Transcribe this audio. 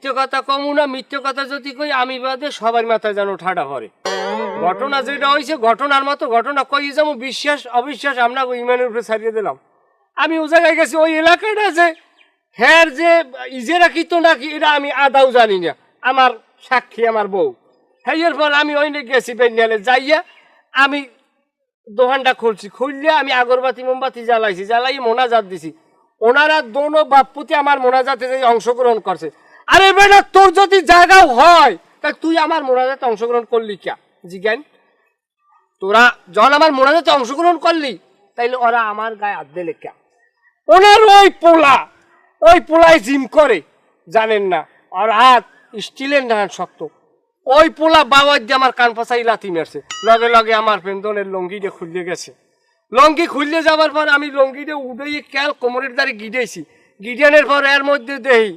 মিথ্যে কথা কমু না, মিথ্যে কথা যদি কই আমি বাদে সবার মাথায় যেন ঠাডা পড়ে। ঘটনা যেটা হয়েছে ঘটনার মতো ঘটনা কই যাবো, বিশ্বাস অবিশ্বাস আমরা ইমানের উপরে ছাড়িয়ে দিলাম। আমি ও জায়গায় গেছি, ওই এলাকাটা যে হ্যার যে ইজেরা কি তো নাকি এটা আমি আদাও জানি না, আমার সাক্ষী আমার বউ। হ্যাঁ, এরপর আমি ওইনে গেছি বেঙ্গালে যাইয়া আমি দোকানটা খুলছি, খুললে আমি আগরবাতি মোমবাতি জ্বালাইছি, জ্বালাই মোনাজাত দিছি। ওনারা দোনো বাপ্পুতি আমার মোনাজাতে অংশগ্রহণ করছে। আরে বেটা, তোর যদি জায়গাও হয় তা তুই আমার মোনাজাতে অংশগ্রহণ করলি কে জিজ্ঞান? তোরা যখন আমার মোনাজাতে অংশগ্রহণ করলি তাইলে ওরা আমার গায়ে হাত দিলে কে? ওনার ওই পোলায় জিম করে, জানেন না? আর হাত স্টিলের না শক্ত। ওই পোলা বাবার দিয়ে আমার কান পাশাই লাথি মারছে, লগে লগে আমার পেন্দনের লঙ্গিটা খুললে গেছে। লঙ্গি খুললে যাবার পর আমি লঙ্গিটা উড়ে ক্যাল কোমরের দ্বারে গিডেছি, গিডানের পর এর মধ্যে দেই